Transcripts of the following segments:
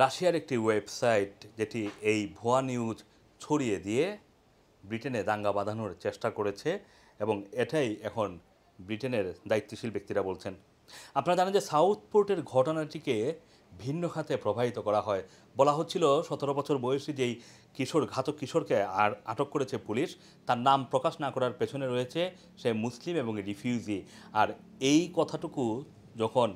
রাশিয়ার একটি ওয়েবসাইট যেটি এই ভুয়া নিউজ ছড়িয়ে দিয়ে ব্রিটেনে দাঙ্গা বাঁধানোর চেষ্টা করেছে এবং এটাই এখন ব্রিটেনের দায়িত্বশীল ব্যক্তিরা বলছেন। আপনারা জানেন যে সাউথপোর্টের ঘটনাটিকে ভিন্ন খাতে প্রবাহিত করা হয়। বলা হচ্ছিল 17 বছর বয়সী যেই ঘাতক কিশোরকে আটক করেছে পুলিশ, তার নাম প্রকাশ না করার পেছনে রয়েছে সে মুসলিম এবং রিফিউজি। আর এই কথাটুকু যখন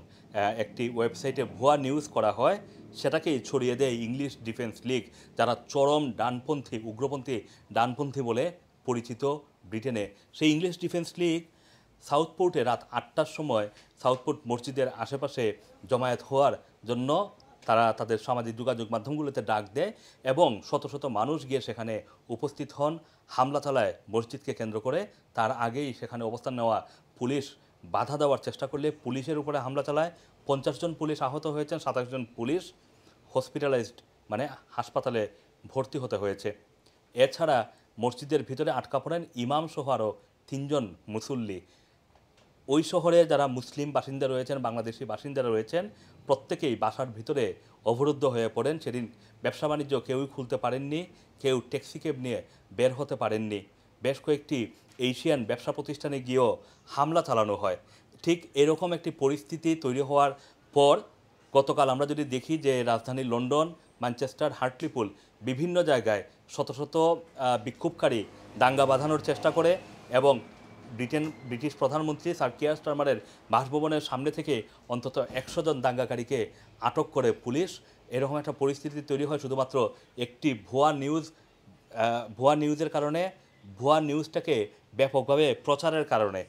একটি ওয়েবসাইটে ভুয়া নিউজ করা হয়, সেটাকেই ছড়িয়ে দেয় ইংলিশ ডিফেন্স লীগ, যারা চরম ডানপন্থী উগ্রপন্থী ডানপন্থী বলে পরিচিত ব্রিটেনে। সেই ইংলিশ ডিফেন্স লীগ সাউথপোর্টে রাত 8টার সময় সাউথপোর্ট মসজিদের আশেপাশে জমায়েত হওয়ার জন্য তারা তাদের সামাজিক যোগাযোগ মাধ্যমগুলোতে ডাক দেয় এবং শত শত মানুষ গিয়ে সেখানে উপস্থিত হন, হামলা চালায় মসজিদকে কেন্দ্র করে। তার আগেই সেখানে অবস্থান নেওয়া পুলিশ বাধা দেওয়ার চেষ্টা করলে পুলিশের উপরে হামলা চালায়। 50 জন পুলিশ আহত হয়েছেন, 27 জন পুলিশ হসপিটালাইজড মানে হাসপাতালে ভর্তি হতে হয়েছে। এছাড়া মসজিদের ভিতরে আটকা পড়েন ইমাম সহ আরও 3 জন মুসল্লি। ওই শহরে যারা মুসলিম বাসিন্দা রয়েছেন, বাংলাদেশি বাসিন্দারা রয়েছেন, প্রত্যেকেই বাসার ভিতরে অবরুদ্ধ হয়ে পড়েন। সেদিন ব্যবসা বাণিজ্য কেউই খুলতে পারেননি, কেউ ট্যাক্সি ক্যাব নিয়ে বের হতে পারেননি। বেশ কয়েকটি এশিয়ান ব্যবসা প্রতিষ্ঠানে গিয়েও হামলা চালানো হয়। ঠিক এরকম একটি পরিস্থিতি তৈরি হওয়ার পর গতকাল আমরা যদি দেখি যে রাজধানী লন্ডন, ম্যানচেস্টার, হার্টলিপুল বিভিন্ন জায়গায় শত শত বিক্ষোভকারী দাঙ্গা বাঁধানোর চেষ্টা করে এবং ব্রিটিশ প্রধানমন্ত্রী স্যার কিয়ার স্টারমারের বাসভবনের সামনে থেকে অন্তত 100 জন দাঙ্গাকারীকে আটক করে পুলিশ। এরকম একটা পরিস্থিতি তৈরি হয় শুধুমাত্র একটি ভুয়া নিউজের কারণে, ভুয়া নিউজটাকে ব্যাপকভাবে প্রচারের কারণে।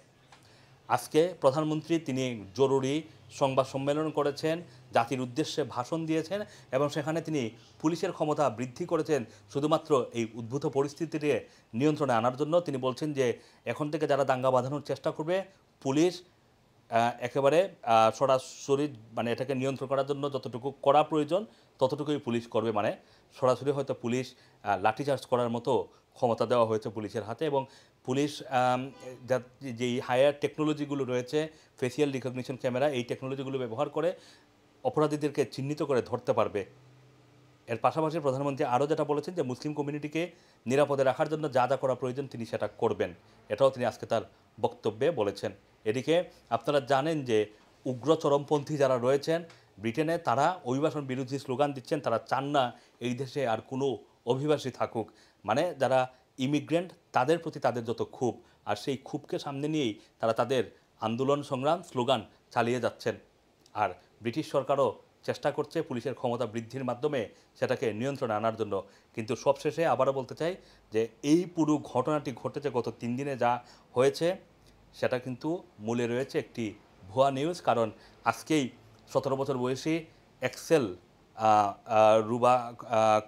আজকে প্রধানমন্ত্রী তিনি জরুরি সংবাদ সম্মেলন করেছেন, জাতির উদ্দেশ্যে ভাষণ দিয়েছেন এবং সেখানে তিনি পুলিশের ক্ষমতা বৃদ্ধি করেছেন শুধুমাত্র এই উদ্ভূত পরিস্থিতিকে নিয়ন্ত্রণে আনার জন্য। তিনি বলছেন যে এখন থেকে যারা দাঙ্গা বাঁধানোর চেষ্টা করবে, পুলিশ একেবারে সরাসরি মানে এটাকে নিয়ন্ত্রণ করার জন্য যতটুকু করা প্রয়োজন ততটুকুই পুলিশ করবে। মানে সরাসরি হয়তো পুলিশ লাঠিচার্জ করার মতো ক্ষমতা দেওয়া হয়েছে পুলিশের হাতে এবং পুলিশ যেই হায়ার টেকনোলজিগুলো রয়েছে, ফেসিয়াল রিকগনিশন ক্যামেরা, এই টেকনোলজিগুলো ব্যবহার করে অপরাধীদেরকে চিহ্নিত করে ধরতে পারবে। এর পাশাপাশি প্রধানমন্ত্রী আরও যেটা বলেছেন যে মুসলিম কমিউনিটিকে নিরাপদে রাখার জন্য যা যা করা প্রয়োজন তিনি সেটা করবেন, এটাও তিনি আজকে তার বক্তব্যে বলেছেন। এদিকে আপনারা জানেন যে উগ্র চরমপন্থী যারা রয়েছেন ব্রিটেনে, তারা অভিবাসন বিরোধী স্লোগান দিচ্ছেন। তারা চান না এই দেশে আর কোনো অভিবাসী থাকুক। মানে যারা ইমিগ্রেন্ট তাদের প্রতি তাদের যত ক্ষোভ, আর সেই ক্ষোভকে সামনে নিয়েই তারা তাদের আন্দোলন সংগ্রাম স্লোগান চালিয়ে যাচ্ছেন। আর ব্রিটিশ সরকারও চেষ্টা করছে পুলিশের ক্ষমতা বৃদ্ধির মাধ্যমে সেটাকে নিয়ন্ত্রণে আনার জন্য। কিন্তু সবশেষে আবারও বলতে চাই যে এই পুরো ঘটনাটি ঘটেছে গত 3 দিনে যা হয়েছে সেটা কিন্তু মূলে রয়েছে একটি ভুয়া নিউজ। কারণ আজকেই 17 বছর বয়সী এক্সেল রুবা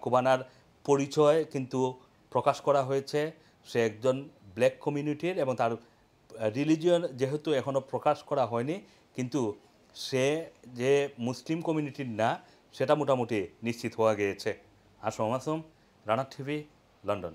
কোবানার পরিচয় কিন্তু প্রকাশ করা হয়েছে। সে একজন ব্ল্যাক কমিউনিটির এবং তার রিলিজিয়ন যেহেতু এখনও প্রকাশ করা হয়নি, কিন্তু সে যে মুসলিম কমিউনিটির না সেটা মোটামুটি নিশ্চিত হওয়া গিয়েছে। Assam Masum, Rana TV, London.